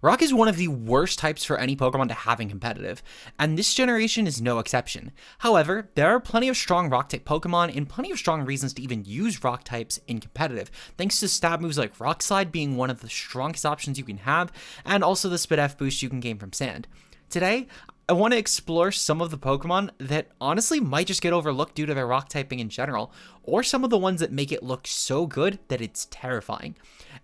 Rock is one of the worst types for any Pokemon to have in competitive, and this generation is no exception. However, there are plenty of strong Rock-type Pokemon and plenty of strong reasons to even use Rock types in competitive, thanks to stab moves like Rock Slide being one of the strongest options you can have, and also the Speed F boost you can gain from Sand. Today, I want to explore some of the Pokemon that honestly might just get overlooked due to their Rock typing in general, or some of the ones that make it look so good that it's terrifying.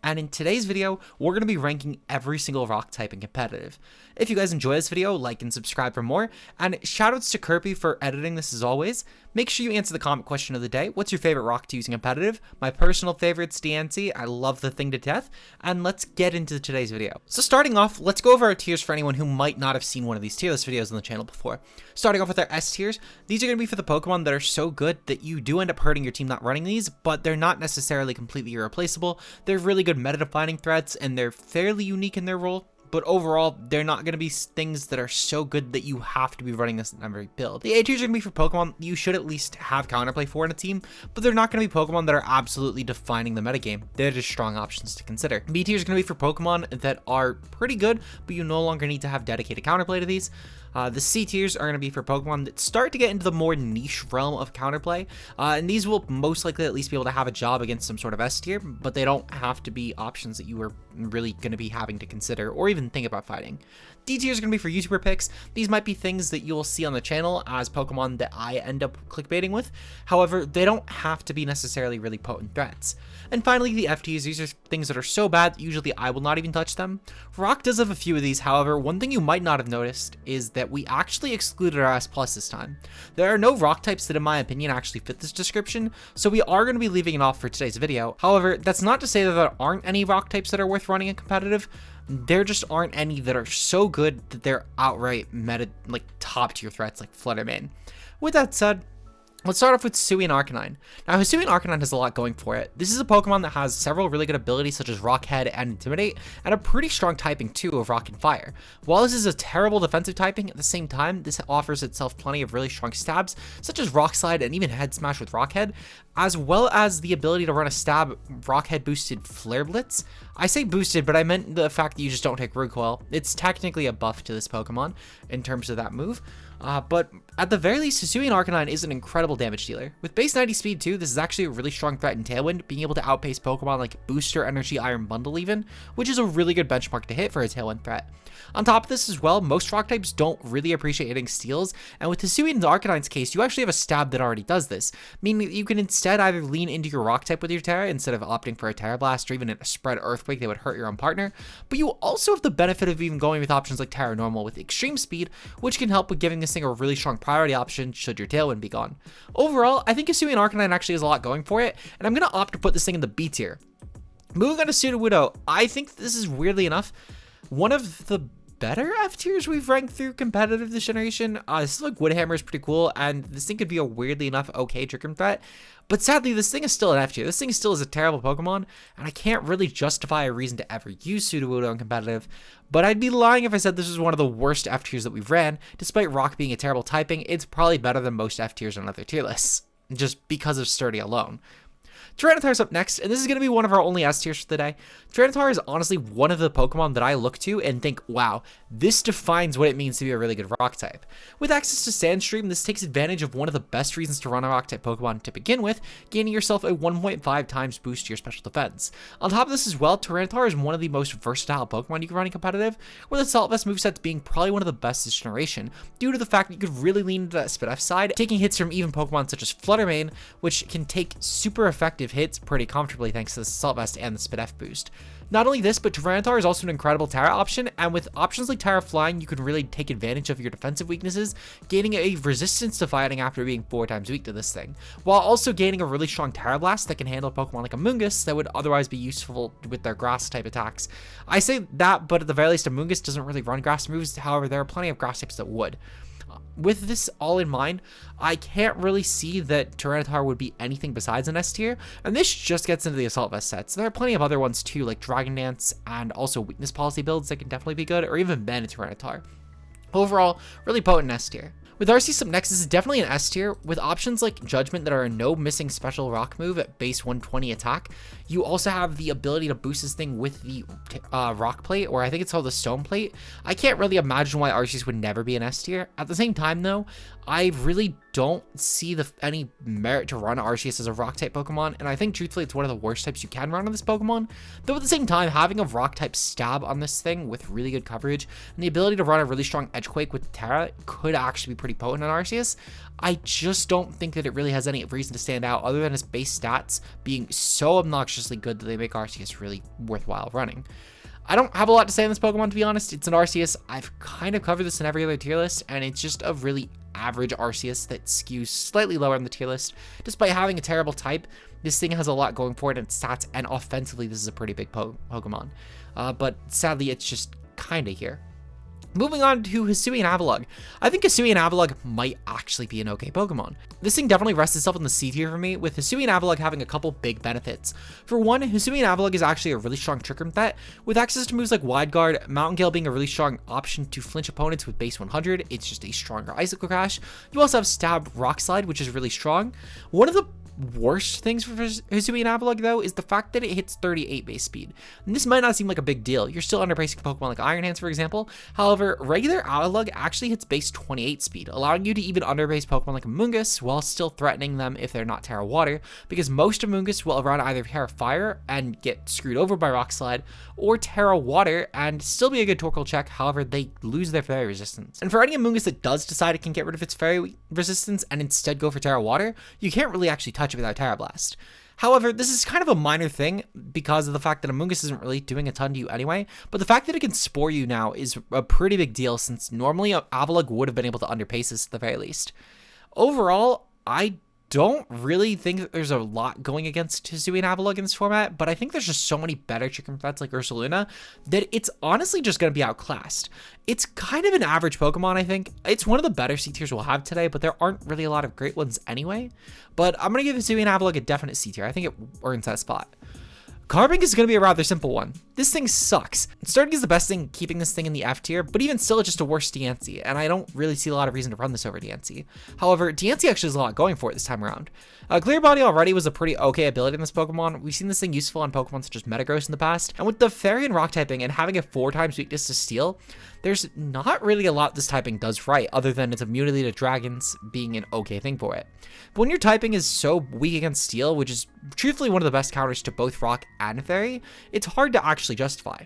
And in today's video, we're going to be ranking every single Rock type in competitive. If you guys enjoy this video, like and subscribe for more, and shoutouts to Kurpie for editing this as always. Make sure you answer the comment question of the day. What's your favorite Rock to use in competitive? My personal favorite's Dancy. I love the thing to death, and let's get into today's video. So starting off, let's go over our tiers for anyone who might not have seen one of these tier list videos on the channel before. Starting off with our S tiers, these are going to be for the Pokemon that are so good that you do end up hurting your team not running these, but they're not necessarily completely irreplaceable. They're really good meta-defining threats, and they're fairly unique in their role. But overall, they're not going to be things that are so good that you have to be running this in every build. The A tiers are going to be for Pokemon you should at least have counterplay for in a team, but they're not going to be Pokemon that are absolutely defining the metagame. They're just strong options to consider. B tiers are going to be for Pokemon that are pretty good, but you no longer need to have dedicated counterplay to these. The C tiers are going to be for Pokemon that start to get into the more niche realm of counterplay, and these will most likely at least be able to have a job against some sort of S tier, but they don't have to be options that you are really going to be having to consider or even think about fighting. D tiers are going to be for YouTuber picks. These might be things that you'll see on the channel as Pokemon that I end up clickbaiting with. However, they don't have to be necessarily really potent threats. And finally, the F tiers, these are things that are so bad that usually I will not even touch them. Rock does have a few of these, however, one thing you might not have noticed is that we actually excluded our S+ this time. There are no Rock types that in my opinion actually fit this description, so we are going to be leaving it off for today's video. However, that's not to say that there aren't any Rock types that are worth running in competitive. There just aren't any that are so good that they're outright meta, like top tier threats like Fluttermane. With that said, let's start off with Hisuian Arcanine. Now, Hisuian Arcanine has a lot going for it. This is a Pokemon that has several really good abilities such as Rock Head and Intimidate, and a pretty strong typing too of Rock and Fire. While this is a terrible defensive typing, at the same time, this offers itself plenty of really strong stabs, such as Rock Slide and even Head Smash with Rock Head, as well as the ability to run a stab Rock Head boosted Flare Blitz. I say boosted, but I meant the fact that you just don't take recoil. It's technically a buff to this Pokemon in terms of that move. But at the very least, Hisuian Arcanine is an incredible damage dealer. With base 90 speed too, this is actually a really strong threat in Tailwind, being able to outpace Pokemon like Booster, Energy, Iron Bundle even, which is a really good benchmark to hit for a Tailwind threat. On top of this as well, most Rock types don't really appreciate hitting steals, and with Hisuian Arcanine's case, you actually have a stab that already does this, meaning that you can instead either lean into your Rock type with your Terra instead of opting for a Terra Blast or even a spread Earthquake that would hurt your own partner, but you also have the benefit of even going with options like Terra Normal with extreme speed, which can help with giving this thing a really strong priority option should your Tailwind be gone. Overall, I think Hisuian Arcanine actually has a lot going for it, and I'm going to opt to put this thing in the B tier. Moving on to Sudowoodo, I think this is weirdly enough one of the better F tiers we've ranked through competitive this generation. This like Woodhammer is pretty cool, and this thing could be a weirdly enough okay trick room threat, but sadly this thing is still an F tier. This thing still is a terrible Pokemon, and I can't really justify a reason to ever use Sudowoodo in competitive, but I'd be lying if I said this was one of the worst F tiers that we've ran. Despite Rock being a terrible typing, it's probably better than most F tiers on other tier lists, just because of Sturdy alone. Tyranitar's up next, and this is going to be one of our only S tiers for the day. Tyranitar is honestly one of the Pokemon that I look to and think, wow, this defines what it means to be a really good Rock type. With access to Sandstream, this takes advantage of one of the best reasons to run a Rock type Pokemon to begin with, gaining yourself a 1.5 times boost to your special defense. On top of this as well, Tyranitar is one of the most versatile Pokemon you can run in competitive, with its Assault Vest moveset being probably one of the best this generation, due to the fact that you could really lean into that Speed F side, taking hits from even Pokemon such as Fluttermane, which can take super effective hits pretty comfortably thanks to the Assault Vest and the Speed F boost. Not only this, but Tyranitar is also an incredible Terra option, and with options like Terra Flying, you can really take advantage of your defensive weaknesses, gaining a resistance to fighting after being 4 times weak to this thing, while also gaining a really strong Terra Blast that can handle Pokemon like Amoonguss that would otherwise be useful with their grass type attacks. I say that, but at the very least, Amoonguss doesn't really run grass moves, however, there are plenty of grass types that would. With this all in mind, I can't really see that Tyranitar would be anything besides an S tier, and this just gets into the Assault Vest sets. There are plenty of other ones too, like Dragon Dance and also Weakness Policy builds that can definitely be good, or even ban a Tyranitar. Overall, really potent S tier. With Arceus, Subnexus is definitely an S tier, with options like Judgment that are a no missing special rock move at base 120 attack. You also have the ability to boost this thing with the rock plate, or I think it's called the stone plate. I can't really imagine why Arceus would never be an S tier. At the same time though, I really don't see any merit to run Arceus as a rock type Pokemon, and I think truthfully it's one of the worst types you can run on this Pokemon. Though at the same time, having a rock type stab on this thing with really good coverage and the ability to run a really strong Edge Quake with Terra could actually be pretty potent on Arceus. I just don't think that it really has any reason to stand out other than its base stats being so obnoxiously good that they make Arceus really worthwhile running. I don't have a lot to say on this Pokemon, to be honest. It's an Arceus. I've kind of covered this in every other tier list, and it's just a really average Arceus that skews slightly lower on the tier list. Despite having a terrible type, this thing has a lot going for it in stats, and offensively, this is a pretty big Pokemon. But sadly, it's just kind of here. Moving on to Hisuian Avalugg. I think Hisuian Avalugg might actually be an okay Pokemon. This thing definitely rests itself in the C tier for me, with Hisuian Avalugg having a couple big benefits. For one, Hisuian Avalugg is actually a really strong Trick Room threat, with access to moves like Wide Guard, Mountain Gale being a really strong option to flinch opponents with base 100. It's just a stronger Icicle Crash. You also have Stab Rock Slide, which is really strong. One of the worst things for Hisuian Avalugg though is the fact that it hits 38 base speed. And this might not seem like a big deal. You're still underbracing Pokemon like Iron Hands, for example. However, regular Avalugg actually hits base 28 speed, allowing you to even underbase Pokemon like Amoonguss while still threatening them if they're not Terra Water, because most Amoonguss will run either Terra Fire and get screwed over by Rock Slide, or Terra Water and still be a good Torkoal check. However, they lose their Fairy resistance. And for any Amoonguss that does decide it can get rid of its Fairy resistance and instead go for Terra Water, you can't really actually touch it without Terra Blast. However, this is kind of a minor thing because of the fact that Amoonguss isn't really doing a ton to you anyway, but the fact that it can Spore you now is a pretty big deal, since normally Avalugg would have been able to underpace this at the very least. Overall, I don't really think that there's a lot going against Hisuian Avalugg in this format, but I think there's just so many better Trick Room threats like Ursaluna that it's honestly just going to be outclassed. It's kind of an average Pokemon, I think. It's one of the better C tiers we'll have today, but there aren't really a lot of great ones anyway. But I'm going to give Hisuian Avalugg a definite C tier. I think it earns that spot. Carbink is going to be a rather simple one. This thing sucks. Starting is the best thing, keeping this thing in the F tier, but even still, it's just a worse Dancey, and I don't really see a lot of reason to run this over Dancey. However, Dancey actually has a lot going for it this time around. Clear Body already was a pretty okay ability in this Pokemon. We've seen this thing useful on Pokemon such as Metagross in the past, and with the Fairy and Rock typing and having a 4x weakness to Steel, there's not really a lot this typing does right, other than its immunity to dragons being an okay thing for it. But when your typing is so weak against Steel, which is truthfully one of the best counters to both Rock and Fairy, it's hard to actually justify.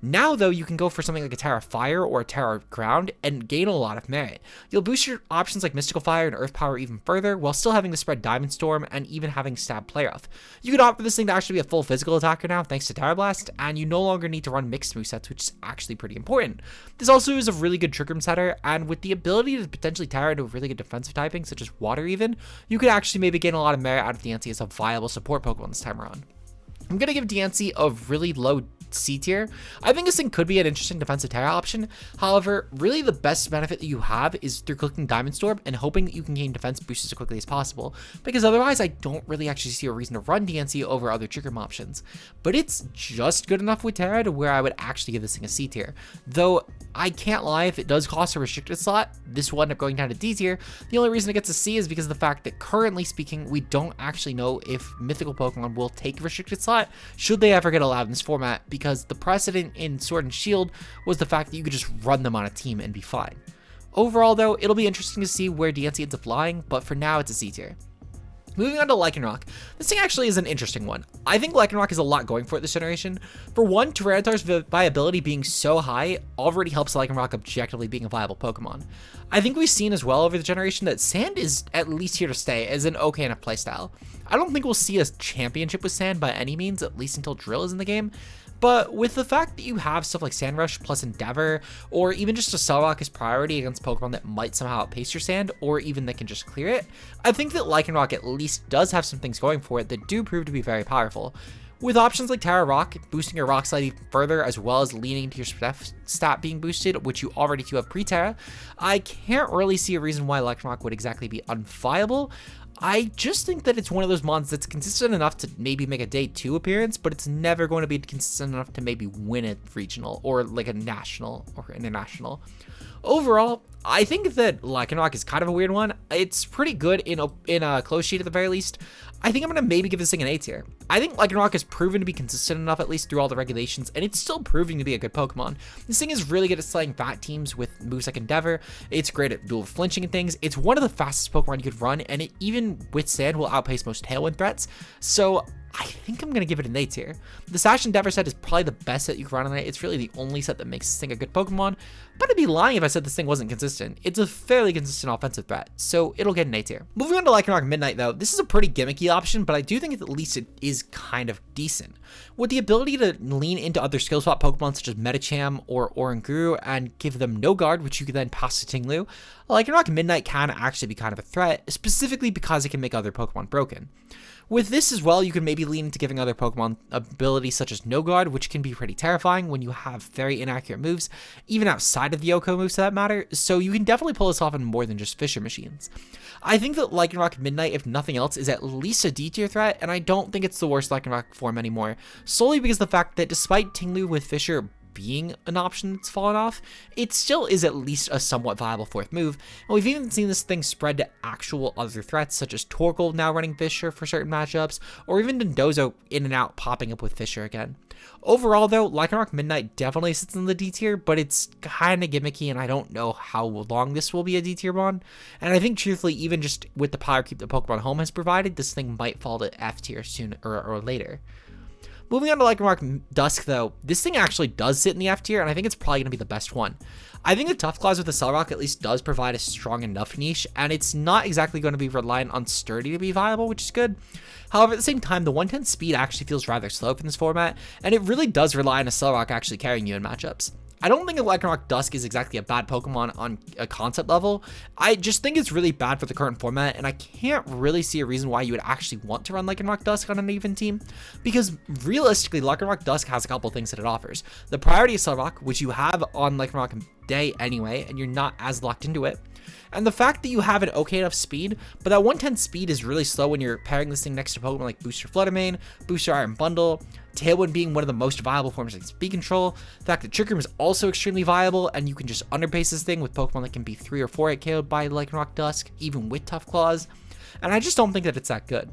Now, though, you can go for something like a Terra Fire or a Terra Ground and gain a lot of merit. You'll boost your options like Mystical Fire and Earth Power even further, while still having to spread Diamond Storm and even having Stab Play Rough. You could opt for this thing to actually be a full physical attacker now, thanks to Terra Blast, and you no longer need to run mixed movesets, which is actually pretty important. This also is a really good Trick Room setter, and with the ability to potentially Terra into a really good defensive typing, such as Water even, you could actually maybe gain a lot of merit out of Dancey as a viable support Pokemon this time around. I'm going to give Dancey a really low C tier. I think this thing could be an interesting defensive Terra option. However, really the best benefit that you have is through clicking Diamond Storm and hoping that you can gain defense boosts as quickly as possible, because otherwise I don't really actually see a reason to run Dancey over other Trick Room options. But it's just good enough with Terra to where I would actually give this thing a C tier. Though I can't lie, if it does cost a restricted slot, this will end up going down to D tier. The only reason it gets a C is because of the fact that currently speaking, we don't actually know if mythical Pokemon will take a restricted slot should they ever get allowed in this format, because the precedent in Sword and Shield was the fact that you could just run them on a team and be fine. Overall though, it'll be interesting to see where Dancey ends up lying, but for now it's a C tier. Moving on to Lycanroc. This thing actually is an interesting one. I think Lycanroc has a lot going for it this generation. For one, Tyranitar's viability being so high already helps Lycanroc objectively being a viable Pokemon. I think we've seen as well over the generation that Sand is at least here to stay as an okay enough playstyle. I don't think we'll see a championship with Sand by any means, at least until Drill is in the game. But with the fact that you have stuff like Sand Rush plus Endeavor, or even just a Cell Rock as priority against Pokemon that might somehow outpace your Sand, or even that can just clear it, I think that Lycanroc at least does have some things going for it that do prove to be very powerful. With options like Terra Rock, boosting your Rock Slide even further, as well as leaning into your stat being boosted, which you already do have pre-Terra, I can't really see a reason why Lycanroc would exactly be unviable. I just think that it's one of those mons that's consistent enough to maybe make a day 2 appearance, but it's never going to be consistent enough to maybe win a regional or like a national or international. Overall, I think that Lycanroc is kind of a weird one. It's pretty good in a close sheet at the very least. I think I'm going to maybe give this thing an A tier. I think Lycanroc has proven to be consistent enough, at least through all the regulations, and it's still proving to be a good Pokemon. This thing is really good at slaying fat teams with moves like Endeavor. It's great at dual flinching and things. It's one of the fastest Pokemon you could run, and it even with Sand will outpace most Tailwind threats. So I think I'm going to give it an A tier. The Sash Endeavor set is probably the best set you can run on it. It's really the only set that makes this thing a good Pokemon, but I'd be lying if I said this thing wasn't consistent. It's a fairly consistent offensive threat, so it'll get an A tier. Moving on to Lycanroc Midnight though, this is a pretty gimmicky option, but I do think at least it is kind of decent. With the ability to lean into other skill swap Pokemon such as Medicham or Oranguru and give them no guard, which you can then pass to Tinglu, Lycanroc Midnight can actually be kind of a threat, specifically because it can make other Pokemon broken. With this as well, you can maybe lean into giving other Pokemon abilities such as No Guard, which can be pretty terrifying when you have very inaccurate moves, even outside of the Yoko moves for that matter, so you can definitely pull this off in more than just Fissure Machines. I think that Lycanroc Midnight, if nothing else, is at least a D tier threat, and I don't think it's the worst Lycanroc form anymore, solely because of the fact that despite Tinglu with Fissure being an option that's fallen off, it still is at least a somewhat viable fourth move, and we've even seen this thing spread to actual other threats such as Torkoal now running Fissure for certain matchups, or even Dondozo in and out popping up with Fissure again. Overall though, Lycanroc Midnight definitely sits in the D tier, but it's kind of gimmicky and I don't know how long this will be a D tier mon, and I think truthfully even just with the power creep that Pokemon Home has provided, this thing might fall to F tier sooner or later. Moving on to Lycanroc Dusk though, this thing actually does sit in the F tier, and I think it's probably going to be the best one. I think the Tough Claws with the Cellrock at least does provide a strong enough niche, and it's not exactly going to be reliant on Sturdy to be viable, which is good. However, at the same time, the 110 speed actually feels rather slow in this format, and it really does rely on a Cellrock actually carrying you in matchups. I don't think a Lycanroc Dusk is exactly a bad Pokemon on a concept level. I just think it's really bad for the current format, and I can't really see a reason why you would actually want to run Lycanroc Dusk on an even team, because realistically, Lycanroc Dusk has a couple things that it offers. The priority of Cellrock, which you have on Lycanroc Day anyway, and you're not as locked into it. And the fact that you have an okay enough speed, but that 110 speed is really slow when you're pairing this thing next to Pokemon like Booster Fluttermane, Booster Iron Bundle, Tailwind being one of the most viable forms like Speed Control, the fact that Trick Room is also extremely viable, and you can just underpace this thing with Pokemon that can be 3 or 4 KO'd by Lycanroc Dusk, even with Tough Claws, and I just don't think that it's that good.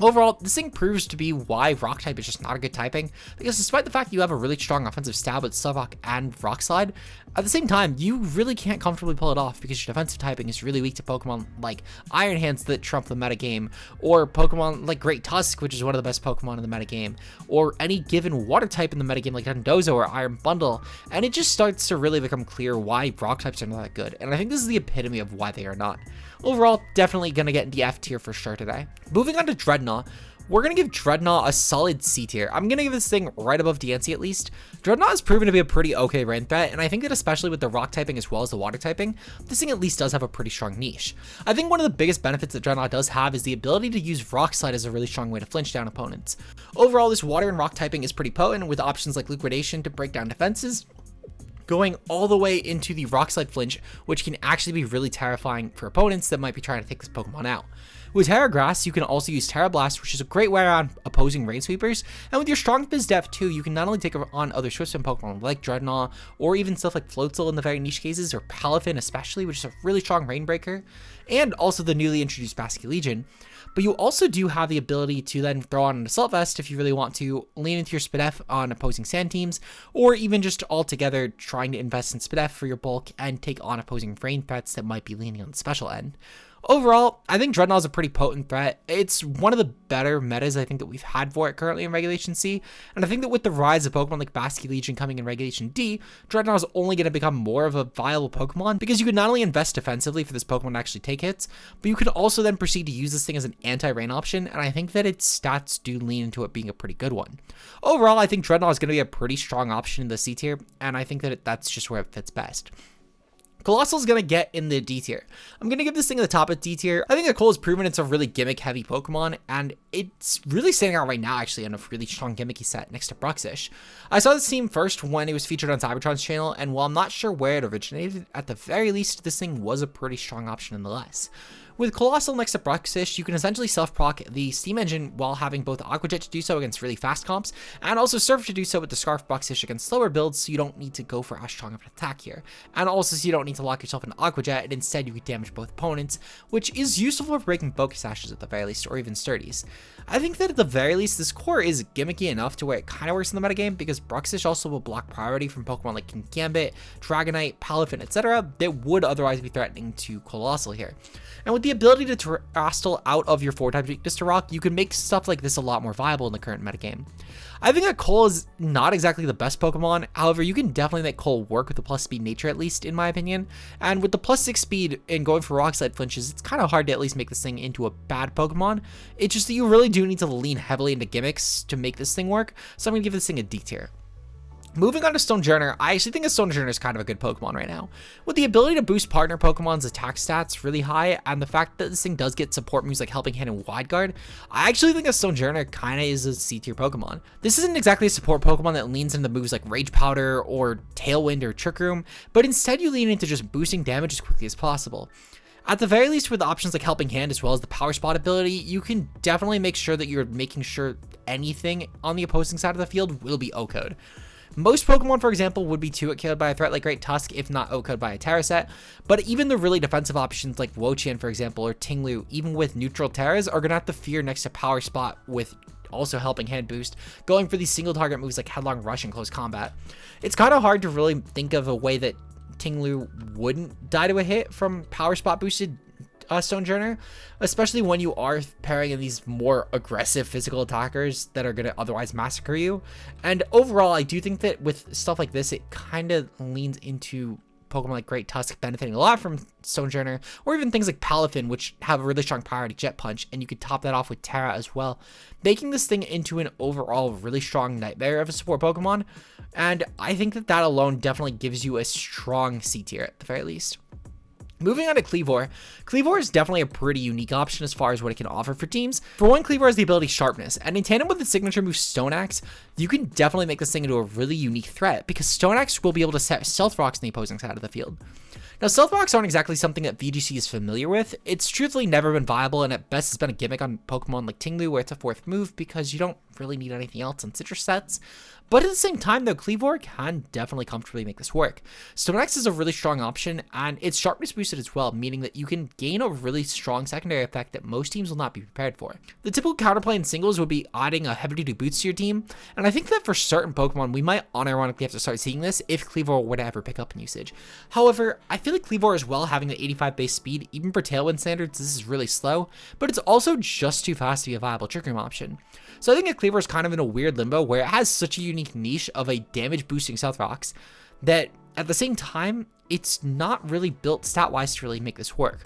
Overall, this thing proves to be why Rock type is just not a good typing, because despite the fact you have a really strong offensive stab with Slowrock and Rock Slide, at the same time, you really can't comfortably pull it off because your defensive typing is really weak to Pokemon like Iron Hands that trump the metagame, or Pokemon like Great Tusk, which is one of the best Pokemon in the metagame, or any given water type in the metagame like Dondozo or Iron Bundle, and it just starts to really become clear why Rock types are not that good, and I think this is the epitome of why they are not. Overall, definitely gonna get in the F tier for sure today. Moving on to Dreadnought, we're gonna give Dreadnought a solid C tier. I'm gonna give this thing right above Dancey at least. Dreadnought has proven to be a pretty okay rain threat, and I think that especially with the rock typing as well as the water typing, this thing at least does have a pretty strong niche. I think one of the biggest benefits that Dreadnought does have is the ability to use Rock Slide as a really strong way to flinch down opponents. Overall, this water and rock typing is pretty potent with options like Liquidation to break down defenses, going all the way into the Rock Slide flinch, which can actually be really terrifying for opponents that might be trying to take this Pokemon out. With Terra Grass, you can also use Terra Blast, which is a great way around opposing Rain Sweepers, and with your Strong Fizz Def too, you can not only take on other Swift-Swim Pokemon like Dreadnought, or even stuff like Floatzel in the very niche cases, or Palafin especially, which is a really strong Rain Breaker, and also the newly introduced Basculegion. But you also do have the ability to then throw on an Assault Vest if you really want to, lean into your Spadef on opposing sand teams, or even just altogether trying to invest in Spadef for your bulk and take on opposing rain threats that might be leaning on the special end. Overall, I think Dreadnought is a pretty potent threat. It's one of the better metas I think that we've had for it currently in Regulation C, and I think that with the rise of Pokemon like Basculegion coming in Regulation D, Dreadnought is only going to become more of a viable Pokemon because you can not only invest defensively for this Pokemon to actually take hits, but you could also then proceed to use this thing as an anti-rain option, and I think that its stats do lean into it being a pretty good one. Overall, I think Dreadnought is going to be a pretty strong option in the C tier, and I think that that's just where it fits best. Colossus is going to get in the D tier. I'm going to give this thing at the top of D tier. I think that Cole has proven it's a really gimmick-heavy Pokemon, and it's really standing out right now, actually, in a really strong gimmicky set next to Bruxish. I saw this team first when it was featured on Cybertron's channel, and while I'm not sure where it originated, at the very least, this thing was a pretty strong option nonetheless. With Colossal next to Bruxish, you can essentially self-proc the Steam Engine while having both Aqua Jet to do so against really fast comps, and also Surf to do so with the Scarf Bruxish against slower builds, so you don't need to go for as strong of an attack here. And also so you don't need to lock yourself into Aqua Jet, and instead you can damage both opponents, which is useful for breaking Focus Sashes at the very least, or even Sturdies. I think that at the very least, this core is gimmicky enough to where it kind of works in the metagame, because Bruxish also will block priority from Pokemon like Kingambit, Dragonite, Palafin, etc. that would otherwise be threatening to Colossal here. And with the ability to Terastal out of your 4-type weakness to Rock, you can make stuff like this a lot more viable in the current metagame. I think that Cole is not exactly the best Pokemon, however, you can definitely make Cole work with the plus speed nature at least, in my opinion. And with the plus 6 speed and going for Rock Slide flinches, it's kind of hard to at least make this thing into a bad Pokemon. It's just that you really do need to lean heavily into gimmicks to make this thing work, so I'm going to give this thing a D tier. Moving on to Stonejourner, I actually think a Stonejourner is kind of a good Pokemon right now. With the ability to boost partner Pokemon's attack stats really high, and the fact that this thing does get support moves like Helping Hand and Wide Guard, I actually think a Stonejourner kind of is a C tier Pokemon. This isn't exactly a support Pokemon that leans into moves like Rage Powder or Tailwind or Trick Room, but instead you lean into just boosting damage as quickly as possible. At the very least, with options like Helping Hand as well as the Power Spot ability, you can definitely make sure that you're making sure anything on the opposing side of the field will be O-code. Most Pokemon, for example, would be 2-hit KO'd by a threat like Great Tusk, if not O-code by a Terra set, but even the really defensive options like Wo-Chien, for example, or Tinglu, even with neutral Terras, are going to have to fear next to Power Spot with also Helping Hand boost, going for these single target moves like Headlong Rush and Close Combat. It's kind of hard to really think of a way that Tinglu wouldn't die to a hit from Power Spot boosted Stonejourner, especially when you are pairing in these more aggressive physical attackers that are going to otherwise massacre you. And overall, I do think that with stuff like this, it kind of leans into Pokemon like Great Tusk benefiting a lot from Stonejourner, or even things like Palafin, which have a really strong priority Jet Punch, and you could top that off with Terra as well, making this thing into an overall really strong nightmare of a support Pokemon. And I think that that alone definitely gives you a strong C tier at the very least. Moving on to Cleaver. Cleaver is definitely a pretty unique option as far as what it can offer for teams. For one, Cleaver has the ability Sharpness, and in tandem with its signature move Stone Axe, you can definitely make this thing into a really unique threat, because Stone Axe will be able to set Stealth Rocks on the opposing side of the field. Now, Stealth Rocks aren't exactly something that VGC is familiar with. It's truthfully never been viable, and at best has been a gimmick on Pokemon like Tinglu, where it's a 4th move, because you don't really need anything else on Citrus sets. But at the same time, though, Cleaver can definitely comfortably make this work. Stone Axe is a really strong option, and it's Sharpness boosted as well, meaning that you can gain a really strong secondary effect that most teams will not be prepared for. The typical counterplay in singles would be adding a heavy-duty boost to your team, and I think that for certain Pokemon, we might unironically have to start seeing this if Cleaver were to ever pick up in usage. However, I feel like Cleaver as well, having the 85 base speed, even for Tailwind standards, this is really slow, but it's also just too fast to be a viable Trick Room option. So I think that Cleaver is kind of in a weird limbo where it has such a unique niche of a damage boosting Stealth Rocks that at the same time, it's not really built stat-wise to really make this work.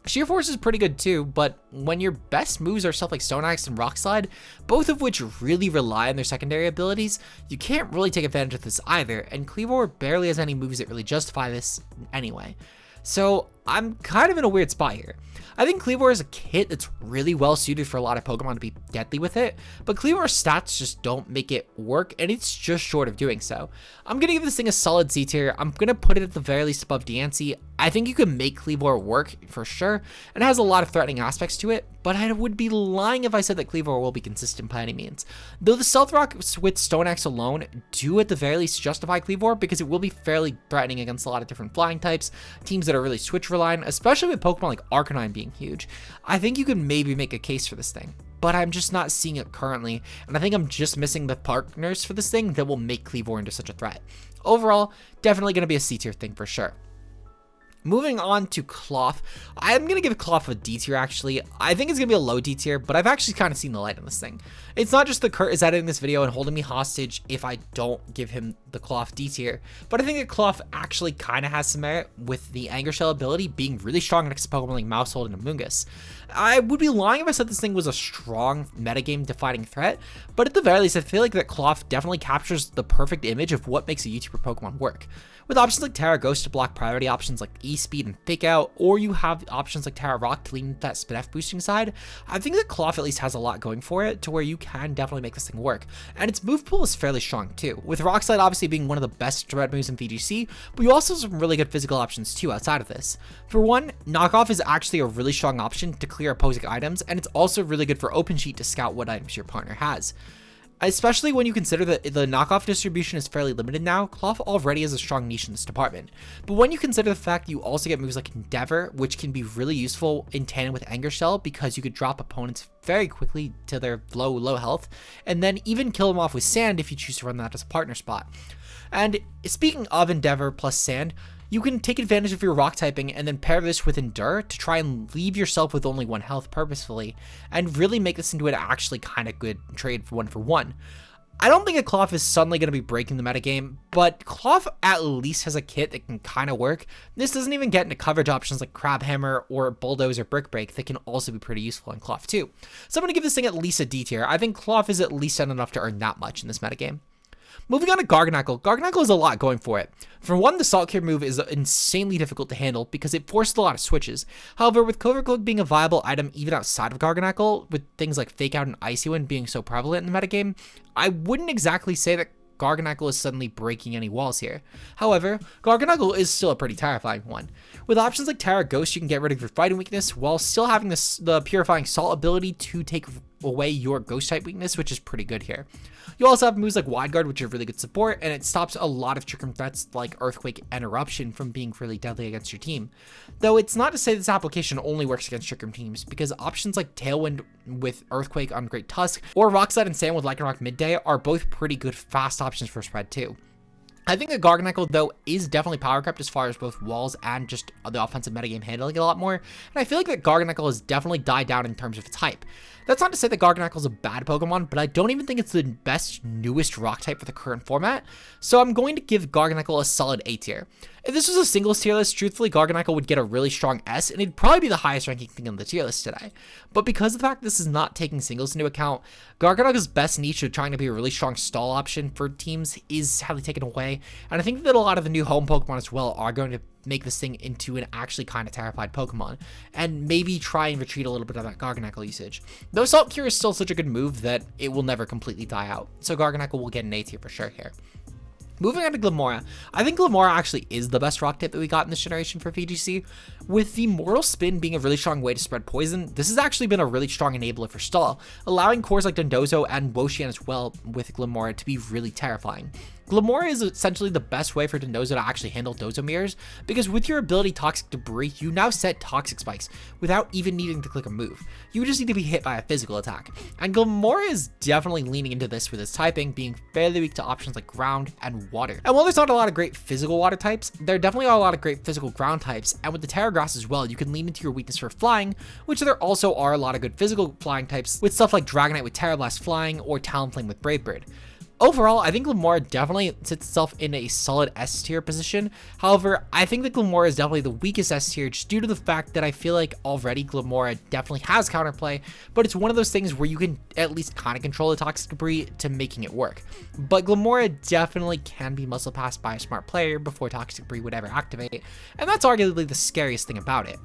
Sheer Force is pretty good too, but when your best moves are stuff like Stone Axe and Rock Slide, both of which really rely on their secondary abilities, you can't really take advantage of this either, and Cleaver barely has any moves that really justify this anyway. So I'm kind of in a weird spot here. I think Cleaver is a kit that's really well suited for a lot of Pokemon to be deadly with it, but Cleaver's stats just don't make it work, and it's just short of doing so. I'm going to give this thing a solid C tier. I'm going to put it at the very least above Dancy. I think you can make Cleaver work for sure, and it has a lot of threatening aspects to it, but I would be lying if I said that Cleaver will be consistent by any means. Though the Stealth Rocks with Stone Axe alone do at the very least justify Cleaver, because it will be fairly threatening against a lot of different flying types, teams that are really switch reliant, especially with Pokemon like Arcanine being huge. I think you can maybe make a case for this thing, but I'm just not seeing it currently, and I think I'm just missing the partners for this thing that will make Cleaver into such a threat. Overall, definitely going to be a C tier thing for sure. Moving on to Cloth, I'm going to give Cloth a D tier actually. I think it's going to be a low D tier, but I've actually kind of seen the light on this thing. It's not just that Kurt is editing this video and holding me hostage if I don't give him the Cloth D tier, but I think that Cloth actually kind of has some merit with the Anger Shell ability being really strong next to Pokemon like Mousehold and Amoonguss. I would be lying if I said this thing was a strong metagame defining threat, but at the very least, I feel like that Cloth definitely captures the perfect image of what makes a YouTuber Pokemon work. With options like Terra Ghost to block priority options like E-Speed and Fake Out, or you have options like Terra Rock to lean into that Spinef boosting side, I think that Cloth at least has a lot going for it to where you can definitely make this thing work. And its move pool is fairly strong too, with Rock Slide obviously obviously being one of the best spread moves in VGC, but you also have some really good physical options too outside of this. For one, knockoff is actually a really strong option to clear opposing items, and it's also really good for open sheet to scout what items your partner has. Especially when you consider that the knockoff distribution is fairly limited now, Cloth already has a strong niche in this department. But when you consider the fact you also get moves like Endeavor, which can be really useful in tandem with Anger Shell because you could drop opponents very quickly to their low health, and then even kill them off with Sand if you choose to run that as a partner spot. And speaking of Endeavor plus Sand, you can take advantage of your rock typing and then pair this with Endure to try and leave yourself with only 1 health purposefully, and really make this into an actually kind of good trade for 1-for-1. I don't think a Cloth is suddenly going to be breaking the metagame, but Cloth at least has a kit that can kind of work. This doesn't even get into coverage options like Crab Hammer or Bulldoze or Brick Break that can also be pretty useful in Cloth too. So I'm going to give this thing at least a D tier. I think Cloth is at least done enough to earn that much in this metagame. Moving on to Garganacl. Garganacl has a lot going for it. For one, the Salt Cure move is insanely difficult to handle because it forces a lot of switches. However, with Clover Cloak being a viable item even outside of Garganacl, with things like Fake Out and Icy Wind being so prevalent in the metagame, I wouldn't exactly say that Garganacl is suddenly breaking any walls here. However, Garganacl is still a pretty terrifying one. With options like Terra Ghost, you can get rid of your fighting weakness while still having the Purifying Salt ability to take away your Ghost type weakness, which is pretty good here. You also have moves like Wide Guard, which are really good support, and it stops a lot of Trick Room threats like Earthquake and Eruption from being really deadly against your team. Though it's not to say this application only works against Trick Room teams, because options like Tailwind with Earthquake on Great Tusk, or Rock Slide and Sand with Lycanroc Midday are both pretty good fast options for spread too. I think that Garganacl, though, is definitely power crept as far as both walls and just the offensive metagame handling it a lot more, and I feel like that Garganacl has definitely died down in terms of its hype. That's not to say that Garganacl is a bad Pokemon, but I don't even think it's the best, newest rock type for the current format, so I'm going to give Garganacl a solid A tier. If this was a singles tier list, truthfully, Garganacl would get a really strong S, and it'd probably be the highest ranking thing on the tier list today. But because of the fact this is not taking singles into account, Garganacl's best niche of trying to be a really strong stall option for teams is sadly taken away, and I think that a lot of the new home Pokemon as well are going to make this thing into an actually kind of terrified Pokemon, and maybe try and retreat a little bit of that Garganacl usage. Though Salt Cure is still such a good move that it will never completely die out, so Garganacl will get an A tier for sure here. Moving on to Glimmora, I think Glimmora actually is the best rock type that we got in this generation for VGC. With the Mortal Spin being a really strong way to spread poison, this has actually been a really strong enabler for stall, allowing cores like Dondozo and Woshian as well with Glimmora to be really terrifying. Glimmora is essentially the best way for Dondozo to actually handle Dozo Mirrors, because with your ability Toxic Debris, you now set Toxic Spikes without even needing to click a move. You just need to be hit by a physical attack. And Glimmora is definitely leaning into this with its typing, being fairly weak to options like Ground and Water. And while there's not a lot of great physical water types, there definitely are a lot of great physical ground types, and with the Terra Grass as well, you can lean into your weakness for flying, which there also are a lot of good physical flying types with stuff like Dragonite with Terra Blast flying or Talonflame with Brave Bird. Overall, I think Glimmora definitely sits itself in a solid S tier position. However, I think that Glimmora is definitely the weakest S tier just due to the fact that I feel like already Glimmora definitely has counterplay, but it's one of those things where you can at least kind of control the Toxic Debris to making it work. But Glimmora definitely can be muscle passed by a smart player before Toxic Debris would ever activate, and that's arguably the scariest thing about it.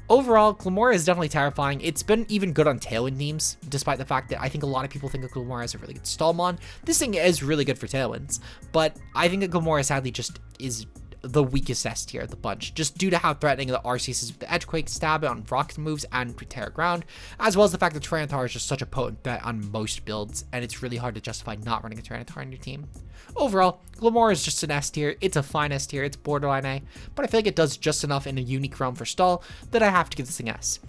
Overall, Glimmora is definitely terrifying. It's been even good on Tailwind teams, despite the fact that I think a lot of people think of Glimmora as a really good Stallmon. This thing is really good for Tailwinds, but I think that Glimmora sadly just is the weakest S tier of the bunch, just due to how threatening the RCS is with the Edgequake, Stab on rock moves, and Terra Ground, as well as the fact that Tyranitar is just such a potent bet on most builds, and it's really hard to justify not running a Tyranitar on your team. Overall, Glimmora is just an S tier. It's a fine S tier. It's borderline A, but I feel like it does just enough in a unique realm for stall that I have to give this thing S.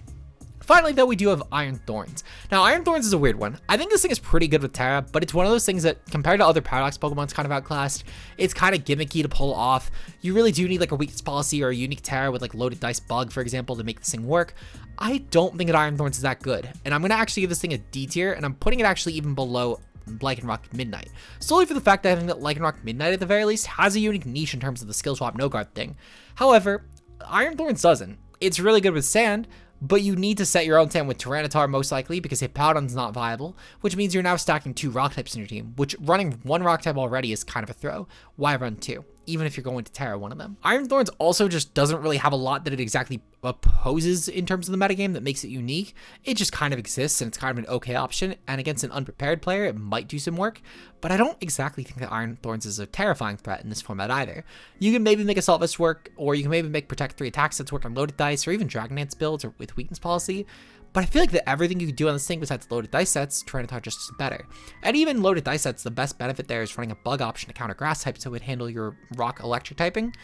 Finally, though, we do have Iron Thorns. Now, Iron Thorns is a weird one. I think this thing is pretty good with Terra, but it's one of those things that, compared to other Paradox Pokemon, it's kind of outclassed. It's kind of gimmicky to pull off. You really do need like a weakness policy or a unique Terra with like Loaded Dice Bug, for example, to make this thing work. I don't think that Iron Thorns is that good, and I'm going to actually give this thing a D tier, and I'm putting it actually even below Lycanroc Midnight, solely for the fact that I think that Lycanroc Midnight at the very least has a unique niche in terms of the skill swap no guard thing. However, Iron Thorns doesn't. It's really good with Sand, but you need to set your own Sand with Tyranitar most likely because Hippowdon's not viable, which means you're now stacking 2 rock types in your team, which running 1 rock type already is kind of a throw. Why run 2? even if you're going to Terra one of them. Iron Thorns also just doesn't really have a lot that it exactly opposes in terms of the metagame that makes it unique. It just kind of exists, and it's kind of an okay option, and against an unprepared player, it might do some work, but I don't exactly think that Iron Thorns is a terrifying threat in this format either. You can maybe make Assault Vest work, or you can maybe make Protect 3 attack sets work on loaded dice, or even Dragon Dance builds or with weakness policy, but I feel like that everything you can do on this thing besides loaded dice sets, Tyranitar just is better. And even loaded dice sets, the best benefit there is running a bug option to counter grass type so it would handle your rock electric typing.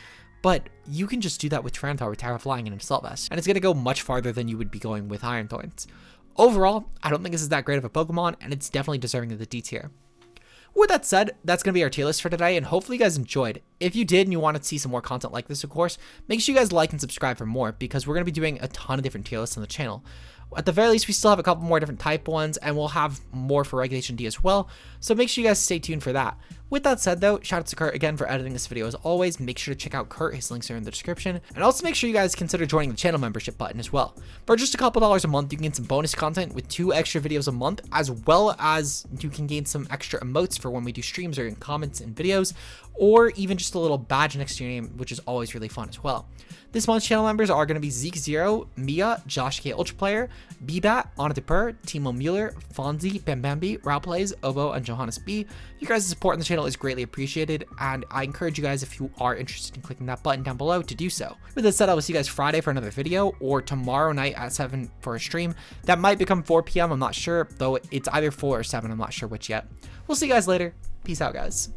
But you can just do that with Tyranitar with Terra Flying and Assault Vest, and it's going to go much farther than you would be going with Iron Thorns. Overall, I don't think this is that great of a Pokemon, and it's definitely deserving of the D tier. With that said, that's going to be our tier list for today, and hopefully you guys enjoyed. If you did and you want to see some more content like this, of course, make sure you guys like and subscribe for more, because we're going to be doing a ton of different tier lists on the channel. At the very least, we still have a couple more different type ones, and we'll have more for Regulation D as well, so make sure you guys stay tuned for that. With that said though, shout out to Kurt again for editing this video as always. Make sure to check out Kurt, his links are in the description, and also make sure you guys consider joining the channel membership button as well. For just a couple dollars a month, you can get some bonus content with 2 extra videos a month, as well as you can gain some extra emotes for when we do streams or in comments and videos, or even just a little badge next to your name, which is always really fun as well. This month's channel members are going to be Zeke Zero, Mia, Josh K Ultra Player, Bbat, Anna Depur, Timo Mueller, Fonzie, Bambambi, Rauplays, Obo, and Johannes B. Your guys' support on the channel is greatly appreciated, and I encourage you guys, if you are interested in clicking that button down below, to do so. With that said, I will see you guys Friday for another video, or tomorrow night at 7 for a stream. That might become 4 p.m. I'm not sure, though it's either 4 or 7. I'm not sure which yet. We'll see you guys later. Peace out, guys.